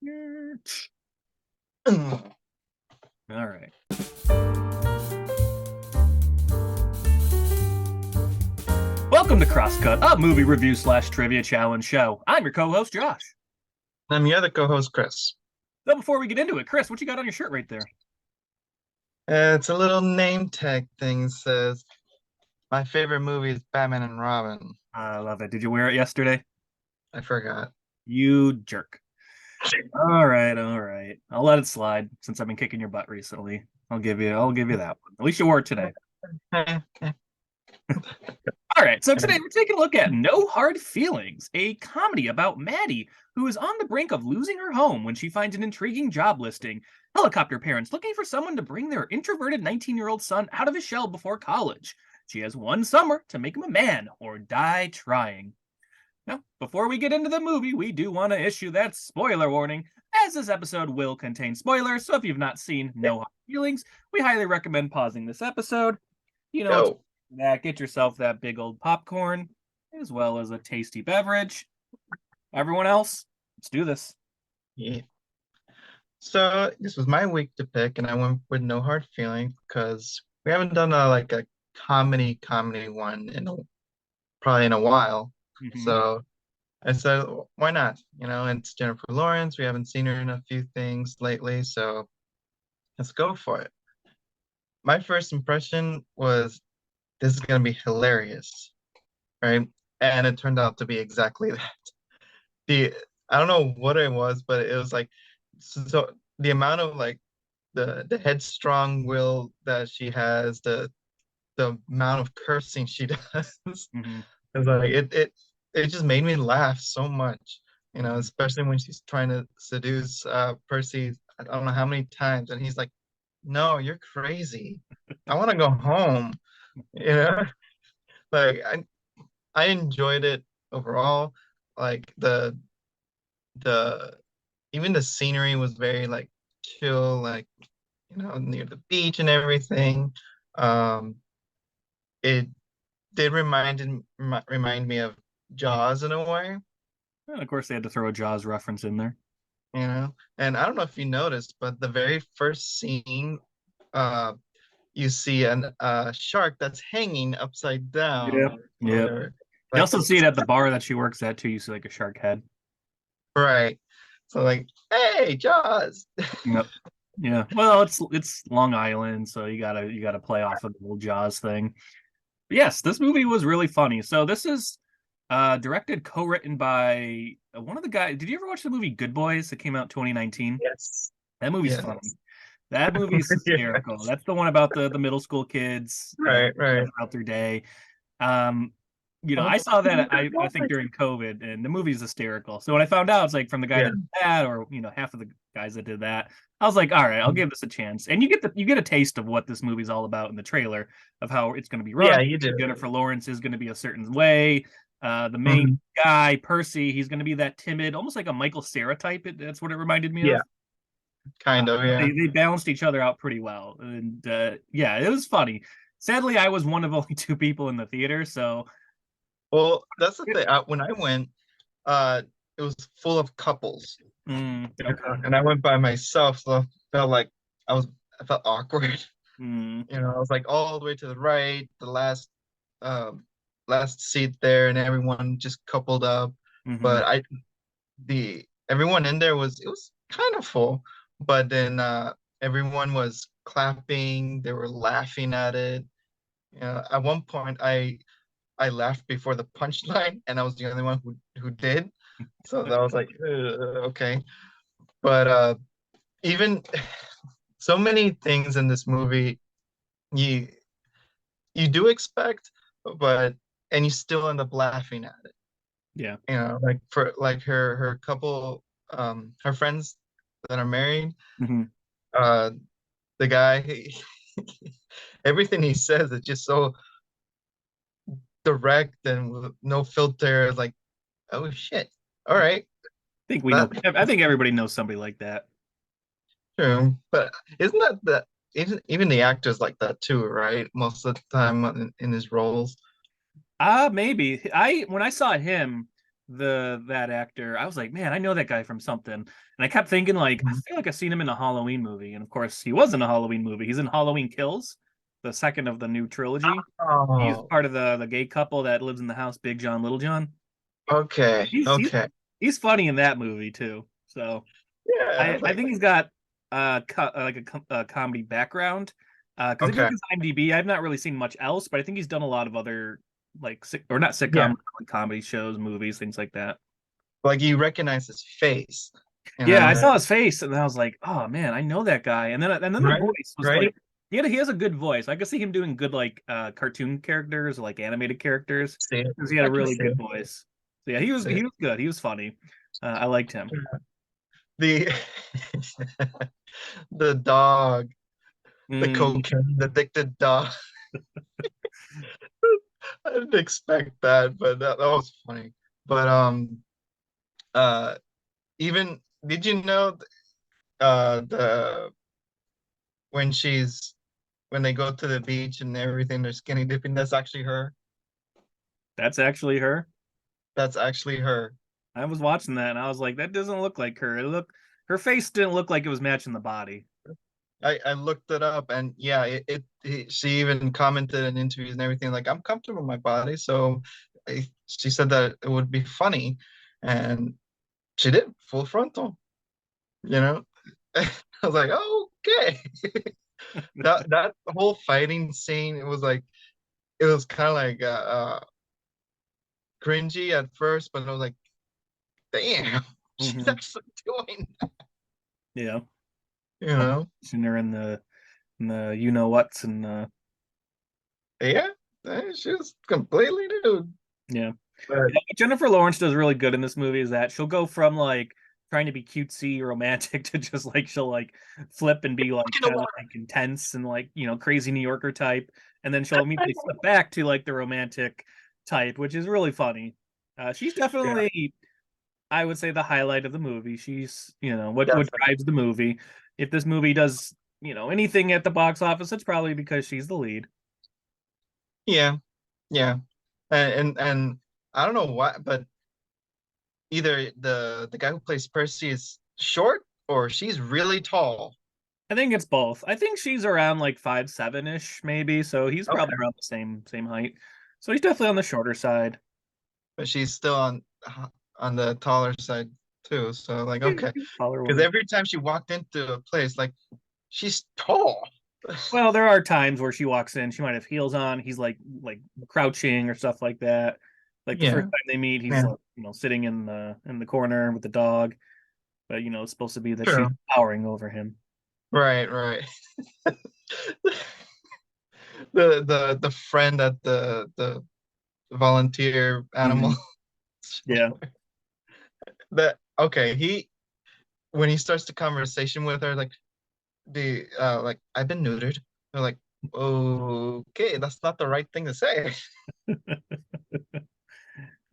All right. Welcome to Crosscut, a movie review slash trivia challenge show. I'm your co-host, Josh. I'm your other co-host, Chris. So before we get into it, Chris, what you got on your shirt right there? It's a little name tag thing that says my favorite movie is Batman and Robin. I love it. Did you wear it yesterday? I forgot. You jerk. All right, all right. I'll let it slide since I've been kicking your butt recently. I'll give you that one. At least you wore it today. All right, so today we're taking a look at No Hard Feelings, a comedy about Maddie, who is on the brink of losing her home when she finds an intriguing job listing. Helicopter parents looking for someone to bring their introverted 19-year-old son out of his shell before college. She has one summer to make him a man or die trying. Now, before we get into the movie, we do want to issue that spoiler warning, as this episode will contain spoilers, so if you've not seen No Hard Feelings, we highly recommend pausing this episode. You know, Go. that get yourself that big old popcorn as well as a tasty beverage. Everyone else, let's do this. Yeah. So this was my week to pick, and I went with No Hard Feelings because we haven't done a comedy one probably in a while. Mm-hmm. So I said, why not? It's Jennifer Lawrence. We haven't seen her in a few things lately, so let's go for it. My first impression was this is gonna be hilarious, right? And it turned out to be exactly that. The I don't know what it was, but it was like so the amount of the headstrong will that she has, the amount of cursing she does, Mm-hmm. it's like it just made me laugh so much, Mm-hmm. especially when she's trying to seduce Percy. I don't know how many times, and he's like, "No, you're crazy. I want to go home." You know, like I enjoyed it overall. Like the even the scenery was very like chill, like near the beach and everything. Um, it did remind me of Jaws in a way, And of course, they had to throw a Jaws reference in there. And I don't know if you noticed, but the very first scene, uh, you see a shark that's hanging upside Yep. down, Yep. or You like also see it at the bar that she works at too. You see like a shark head. right. So like, hey, Jaws. Yep. Yeah. Well, it's Long Island, so you gotta play off of the whole Jaws thing. But yes, this movie was really funny. So this is directed, co-written by one of the guys. Did you ever watch the movie Good Boys that came out 2019? Yes. That movie's funny. Yes. That movie's hysterical. Yes. That's the one about the middle school kids Right, right. out their day. Um, I saw that I think during COVID, and the movie's hysterical. So when I found out it's like from the guy Yeah. that did that, or half of the guys that did that, I was like, all right, I'll give this a chance. And you get a taste of what this movie's all about in the trailer of how it's going to be run. Yeah, you do. Jennifer Lawrence is going to be a certain way. The main Mhm. guy, Percy, he's going to be that timid, almost like a Michael Cera type. That's what it reminded me of. Yeah, kind of, yeah. They balanced each other out pretty well, and yeah, it was funny. Sadly, I was one of only two people in the theater, so Well, that's the thing. When I went, it was full of couples, okay. and I went by myself, so I felt like I felt awkward. Mm, I was like all the way to the right, the um, last seat there, and everyone just coupled up. hmm But the everyone in there it was kind of full, but then everyone was clapping, they were laughing at it. At one point, I laughed before the punchline, and I was the only one who did. So that was like, okay. But even so many things in this movie you you do expect, but and you still end up laughing at it. Yeah. Like for like her couple, her friends that are married, hmm uh, the guy, everything he says is just so direct and with no filter. Like, oh shit. All right. I think we know. That I think everybody knows somebody like that. true. But isn't that even the actors like that too, right? Most of the time in his roles. Maybe when I saw him, the that actor. I was like, man, I know that guy from something. And I kept thinking, like, I Mhm. feel like I've seen him in a Halloween movie. And of course, he was in a Halloween movie. He's in Halloween Kills, the second of the new trilogy. He's Oh, part of the gay couple that lives in the house, Big John, Little John. okay, He's he's okay. he's funny in that movie too. So Yeah, I I was I like, think he's got like a comedy background. Because if you look okay, at his IMDb, I've not really seen much else, but I think he's done a lot of other like or not yeah, sitcom, like comedy shows, movies, things like that. like you recognize his face, you Yeah, I know, saw his face and I was like, oh man, I know that guy. And then the right, voice was right. like, he has a good voice. I could see him doing good like cartoon characters or like animated characters See it. because he had I a can really see good it. voice. So yeah, See he it. was good. He was funny. I liked him. The the dog, the Mm, cocaine addicted dog. I didn't expect that, but that was funny. But uh even did you know the when she's when they go to the beach and everything, they're skinny dipping, that's actually her. that's actually her. That's actually her. I was watching that and I was like, that doesn't look like her. Her face didn't look like it was matching the body. I looked it up and yeah, she even commented in interviews and everything like I'm comfortable in my body, so she said that it would be funny, and she did full frontal, you know. I was like, oh, okay. That whole fighting scene, it was like it was kind of like cringy at first, but I was like, damn, she's Hmm. actually doing, Yeah, you know, seeing her in the you know what's and yeah, she was completely nude, yeah. but Yeah, what Jennifer Lawrence does really good in this movie is that she'll go from like trying to be cutesy romantic to just like she'll like flip and be like you know kind of what? like intense and like crazy New Yorker type, and then she'll immediately flip back to like the romantic type, which is really funny. She's Yeah, definitely, I would say, the highlight of the movie. She's what definitely. drives the movie. If this movie does anything at the box office, it's probably because she's the lead. Yeah, yeah, and I don't know why, but either the guy who plays Percy is short or she's really tall. I think it's both. I think she's around like 5'7" ish, maybe. So he's probably Okay, around the same height. So he's definitely on the shorter side. but she's still on the taller side too. So like, He's okay, a taller because woman. every time she walked into a place, like she's tall. Well, there are times where she walks in, she might have heels on. He's like crouching or stuff like that. Like the first Yeah, time they meet, he's yeah, like sitting in the corner with the dog, but it's supposed to be that she's true. towering over him. Right, right. The friend at the volunteer animal. Hmm. Yeah. That okay, he when he starts the conversation with her, like the like I've been neutered. They're like, okay, that's not the right thing to say.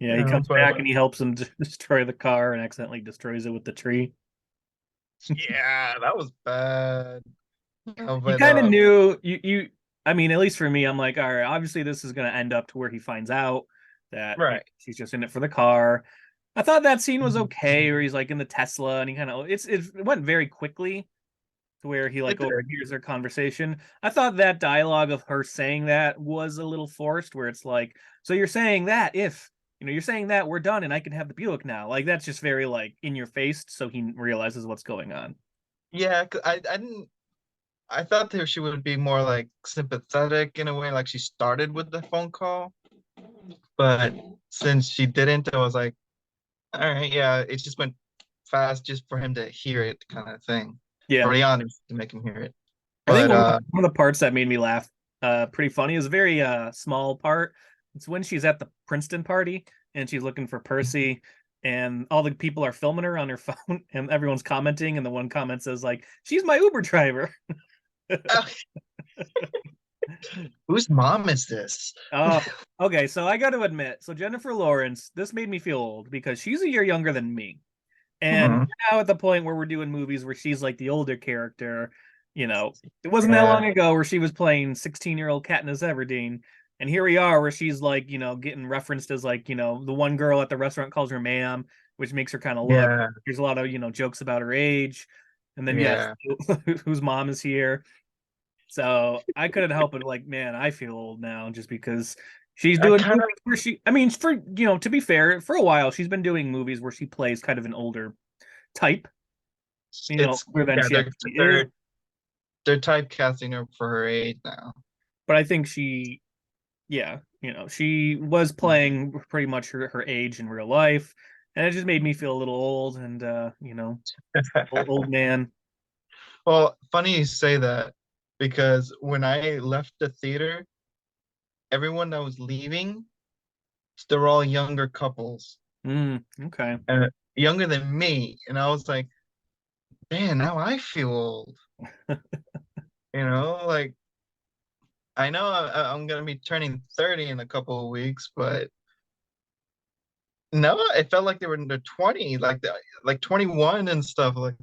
Yeah, he comes But back and he helps him to destroy the car and accidentally destroys it with the tree. yeah, that was bad. You But kind of knew you I mean, at least for me, I'm like, all right, obviously this is going to end up to where he finds out that right. she's just in it for the car. I thought that scene was okay where he's like in the Tesla and he kind of it went very quickly to where he It like did. overhears their conversation. I thought that dialogue of her saying that was a little forced where it's like, so you're saying that if you're saying that we're done and I can have the Buick now. Like that's just very like in your face so he realizes what's going on. Yeah, 'cause I didn't I thought that she would be more like sympathetic in a way, like she started with the phone call, but since she didn't, I was like, all right, yeah, it just went fast just for him to hear it, kind of thing, Yeah. or the honest to make him hear it. I think But one of the parts that made me laugh pretty funny is a very small part. It's when she's at the Princeton party and she's looking for Percy and all the people are filming her on her phone and everyone's commenting and the one comment says like she's my Uber driver. uh, whose mom is this? Oh, okay, so I got to admit, so Jennifer Lawrence, this made me feel old because she's a year younger than me. And Hmm. we're now at the point where we're doing movies where she's like the older character. It wasn't that Yeah, long ago where she was playing 16-year-old Katniss Everdeen. And here we are, where she's like, getting referenced as like, the one girl at the restaurant calls her ma'am, which makes her kind of look. Yeah, There's a lot of, jokes about her age. And then, yes, yeah. whose mom is here. So I couldn't help but like, man, I feel old now just because she's I doing kind of movies where I mean, to be fair, for a while, she's been doing movies where she plays kind of an older type, it's older than yeah, she actually is. they're typecasting her for her age now. But I think yeah, she was playing pretty much her age in real life. And it just made me feel a little old and, old man. Well, funny you say that because when I left the theater, everyone that was leaving, they're all younger couples Okay. and younger than me. And I was like, man, now I feel old. Like I know I'm gonna be turning 30 in a couple of weeks, but no, it felt like they were in their 20, like 21 and stuff. Like,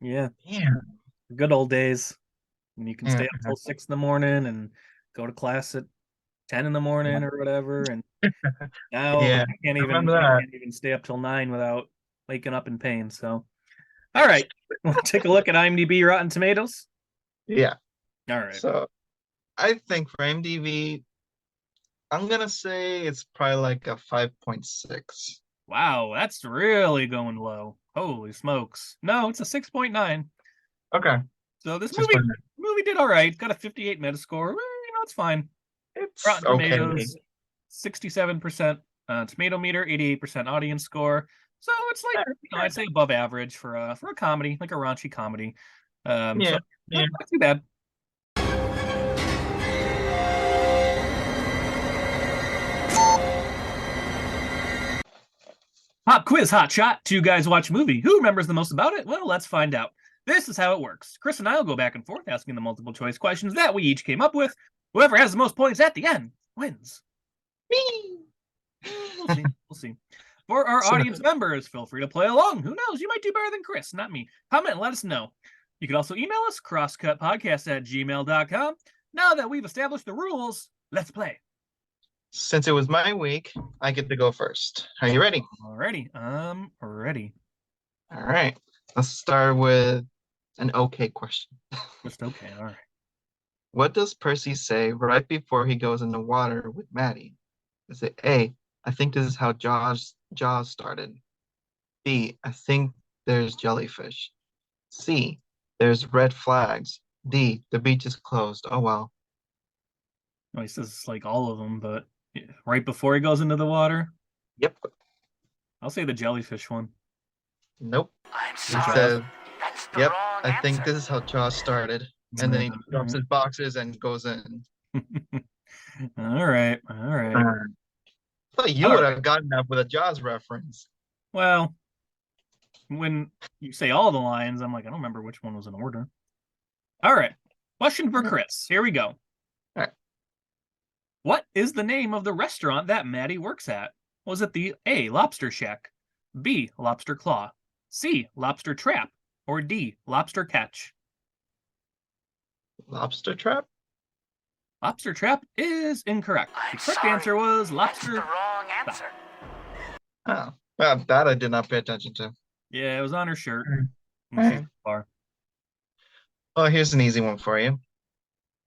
Yeah. yeah, Good old days. And you can stay yeah, up till 6 in the morning and go to class at 10 in the morning or whatever. And now yeah. I remember I that. can't even stay up till 9 without waking up in pain. So, all right. We'll take a look at IMDb Rotten Tomatoes. Yeah. All right. So I think for IMDb, I'm gonna say it's probably like a 5.6. Wow, that's really going low. Holy smokes. No, it's a 6.9. Okay. So this movie 6.9. movie did all right. Got a 58 Metascore. It's fine. It's Rotten okay. Tomatoes, 67% tomato meter, 88% audience score. So it's like, I'd say above average for a comedy, like a raunchy comedy. So Yeah, yeah. not too bad. Pop quiz, Hotshot. Two guys watch a movie. Who remembers the most about it? Well, let's find out. This is how it works. Chris and I will go back and forth asking the multiple choice questions that we each came up with. Whoever has the most points at the end wins. Me. We'll see. We'll see. For our So, audience members, feel free to play along. Who knows? You might do better than Chris, not me. Comment and let us know. You can also email us, crosscutpodcast@gmail.com. Now that we've established the rules, let's play. since it was my week, I get to go first. Are you ready? Alrighty, I'm ready. All right. Let's start with an okay question. Just okay, all right. What does Percy say right before he goes in the water with Maddie? Is it A, I think this is how Jaws started. B, I think there's jellyfish. C, there's red flags. D, the beach is closed. Oh well. Well, he says like all of them, but right before he goes into the water, Yep. I'll say the jellyfish one. Nope. I'm He sorry. says, That's the yep, wrong I think answer. this is how Jaws started. And then he drops his boxes and goes in. All right, all Uh, right, I thought you all would right. have gotten that with a Jaws reference. Well, when you say all the lines, I'm like, I don't remember which one was in order. All right. Question for All Chris. Here we go. right. What is the name of the restaurant that Maddie works at? Was it the A, Lobster Shack, B, Lobster Claw, C, Lobster Trap, or D, Lobster Catch? Lobster trap? Lobster Trap is incorrect. I'm The correct sorry. answer was That's the Lobster wrong Stop. answer. Oh, well, that I did not pay attention to. Yeah, it was on her shirt All when she's at right. the bar. Oh, here's an easy one for you.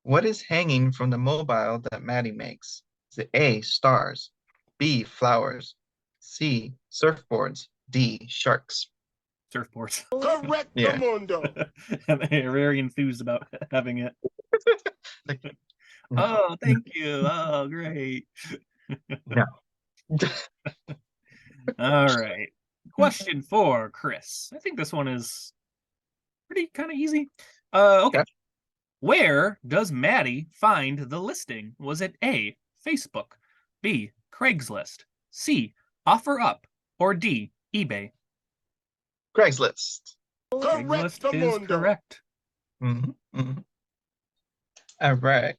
What is hanging from the mobile that Maddie makes? Is it A, stars, B, flowers, C, surfboards, D, sharks? Surfboards. Correct the Yeah. mundo. They're very enthused about having it. Like, no, Oh, thank you. Oh, great. no. All right. Question for Chris. I think this one is pretty kind of easy. Okay. Okay. Where does Maddie find the listing? Was it A, Facebook, B, Craigslist, C, OfferUp, or D, eBay? Craigslist. Correct Craigslist the is mundo. correct. Mhm. All right.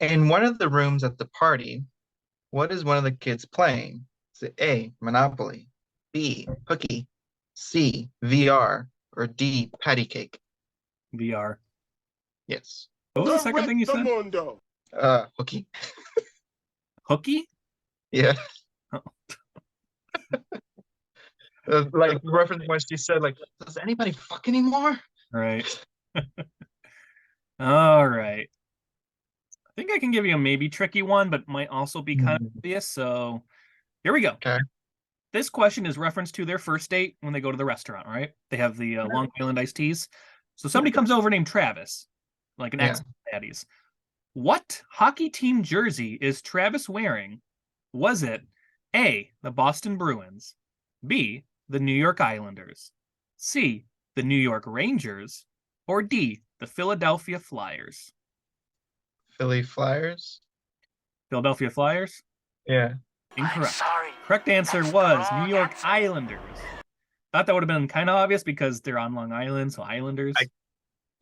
In one of the rooms at the party, what is one of the kids playing? Is it A, Monopoly, B, Hooky, C, VR, or D, Patty Cake? VR. Yes. What was the second thing Correct you the said? mundo. Hooky. Hooky? Yeah. Oh, Like the reference when she said, like, does anybody fuck anymore? right. All right. I think I can give you a maybe tricky one, but might also be kind of Hmm. obvious. So here we go. Okay. This question is reference to their first date when they go to the restaurant, right? They have the Long Island iced teas. So somebody comes over named Travis, like an ex Yeah. Maddie's. What hockey team jersey is Travis wearing? Was it A, the Boston Bruins, B, the New York Islanders, C, the New York Rangers, or D, the Philadelphia Flyers? Philly Flyers. Philadelphia Flyers? Yeah. I'm Incorrect. sorry. Correct answer That's the was New wrong York answer. Islanders. Thought that would have been kind of obvious because they're on Long Island, so I Islanders.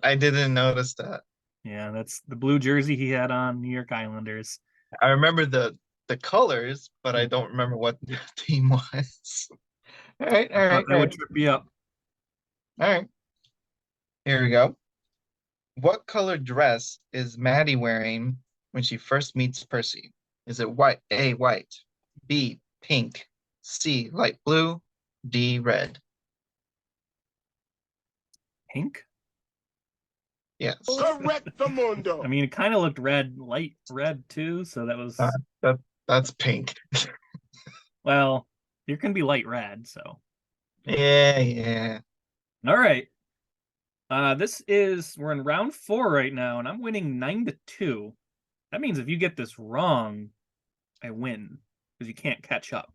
I didn't notice that. Yeah, that's the blue jersey he had on, New York Islanders. I remember the colors, but I Yeah, don't remember what the team was. All right, I all thought right, that all would right, trip you up. all right. Here we go. What color dress is Maddie wearing when she first meets Percy? Is it white? A, white. B, pink. C, light blue. D, red. Pink? Yes. Correcto I mundo. mean, it kind of looked red, light red too, so that Uh, was, that that's pink. well, there can be light red, so. Yeah, yeah. All right. We're in round 4 right now, and I'm winning 9-2. That means if you get this wrong, I win because you can't catch up.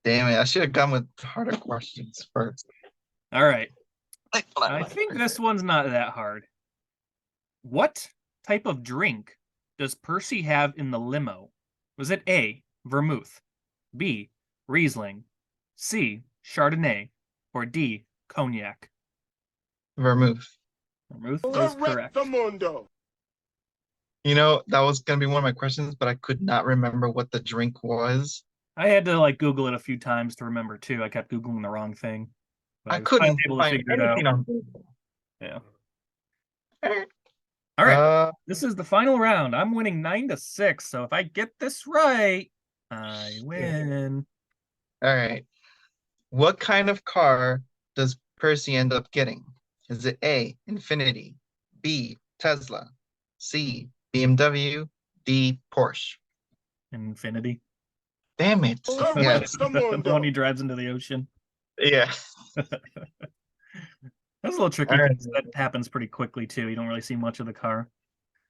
Damn it. I should have gone with harder questions first. All right. Like, I think this one's not that hard. What type of drink does Percy have in the limo? Was it A, vermouth, B, Riesling, C, Chardonnay, or D, cognac? vermouth. Vermouth is Correcto correct. mundo. That was gonna be one of my questions, but I could not remember what the drink was. I had to like Google it a few times to remember too. I kept Googling the wrong thing, but I I was finally couldn't able to find figure it anything out. on Google. Yeah. All right. All right. Uh, This is the final round. I'm winning 9-6. So if I get this right, I yeah. win. All right. What kind of car does Percy end up getting? Is it A, Infinity, B, Tesla, C, BMW, D, Porsche? Infinity. Damn it. Yes. Correcto The one he mundo. drives into the ocean. Yeah. That's a little All tricky right. because that happens pretty quickly too. You don't really see much of the car.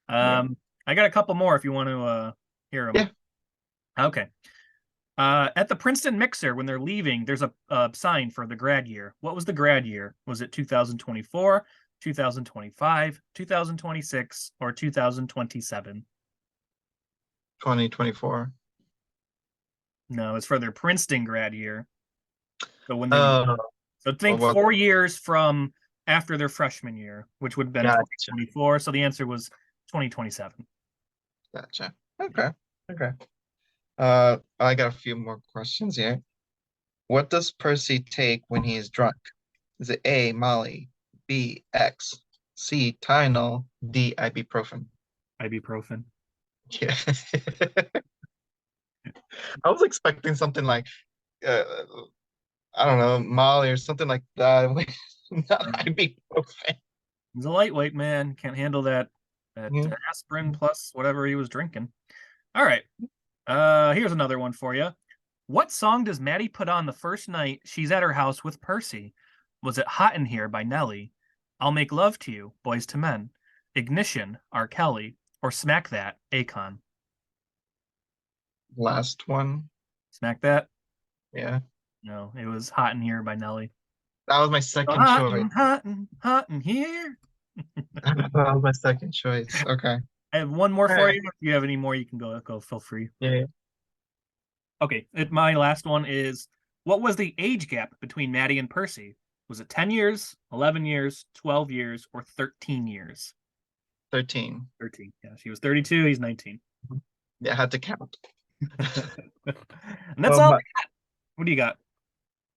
Yeah. I got a couple more if you want to hear them. Yeah. Okay. At the Princeton Mixer, when they're leaving, there's a sign for the grad year. What was the grad year? Was it 2024, 2025, 2026, or 2027? 2024. No, it's for their Princeton grad year. So when they Oh, so well, think well, 4 years from after their freshman year, which would have been gotcha. 2024. So the answer was 2027. Gotcha. Okay. Okay. I got a few more questions here. What does Percy take when he is drunk? Is it A, Molly, B, X, C, Tylenol, D, ibuprofen? Ibuprofen. Yeah. I was expecting something like, uh, I don't know, Molly or something like that. Not ibuprofen. He's a lightweight man. Can't handle that Yeah. aspirin plus whatever he was drinking. All right. Here's another one for you. What song does Maddie put on the first night she's at her house with Percy? Was it Hot in Here by Nelly? I'll Make Love to You, Boys to Men, Ignition, R. Kelly, or Smack That, Akon? Last one. Smack That? Yeah. No, it was Hot in Here by Nelly. That was my second Hot choice. and hot and hot in here. That was my second choice. Okay. I have one more All for right. you. If you have any more, you can go. Feel free. Yeah. Okay, my last one is what was the age gap between Maddie and Percy? Was it 10 years, 11 years, 12 years, or 13 years? 13. 13. Yeah, she was 32, he's 19. Yeah, I had to count. And that's Well, all. my, What do you got?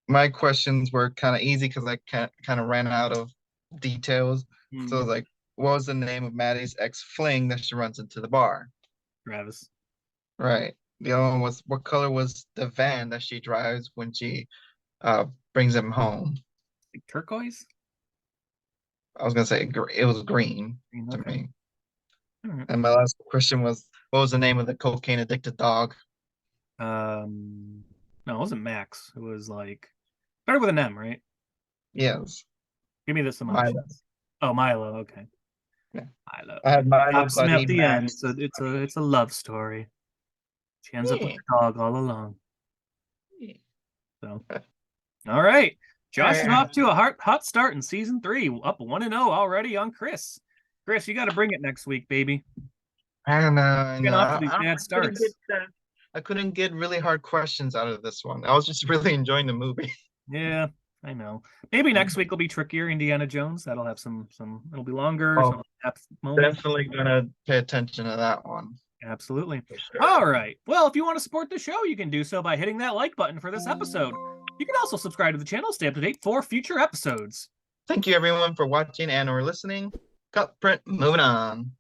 my questions were kind of easy because I kind of ran out of details. So Hmm. like, what was the name of Maddie's ex fling that she runs into the bar? Travis. Right. The other one was what color was the van that she drives when she uh brings him home? Like turquoise? I was gonna say it was green Green, to okay. me. All right. And my last question was, what was the name of the cocaine addicted dog? No, it wasn't Max. It was like started with an M, right? Yes, Give me some Milo. options. Oh, Milo. Okay, Yeah. Milo. I had Milo, Pops him at Buddy, the end, Max. so it's a love story. She ends up with Yeah. the dog all along. Yeah. So, all right. Josh is Yeah. off to a hot start in season 3, up 1-0 already on Chris. Chris, you got to bring it next week, baby. I don't know. I Getting know. off to these I bad couldn't get starts. that. I couldn't get really hard questions out of this one. I was just really enjoying the movie. Yeah, I know. Maybe next week will be trickier. Indiana Jones. That'll have some. It'll be longer. Oh, Some depth moments. definitely gonna pay attention to that one Absolutely. for sure. All right. Well, if you want to support the show, you can do so by hitting that like button for this episode. You can also subscribe to the channel, stay up to date for future episodes. Thank you everyone for watching and or listening. Cut print, moving on.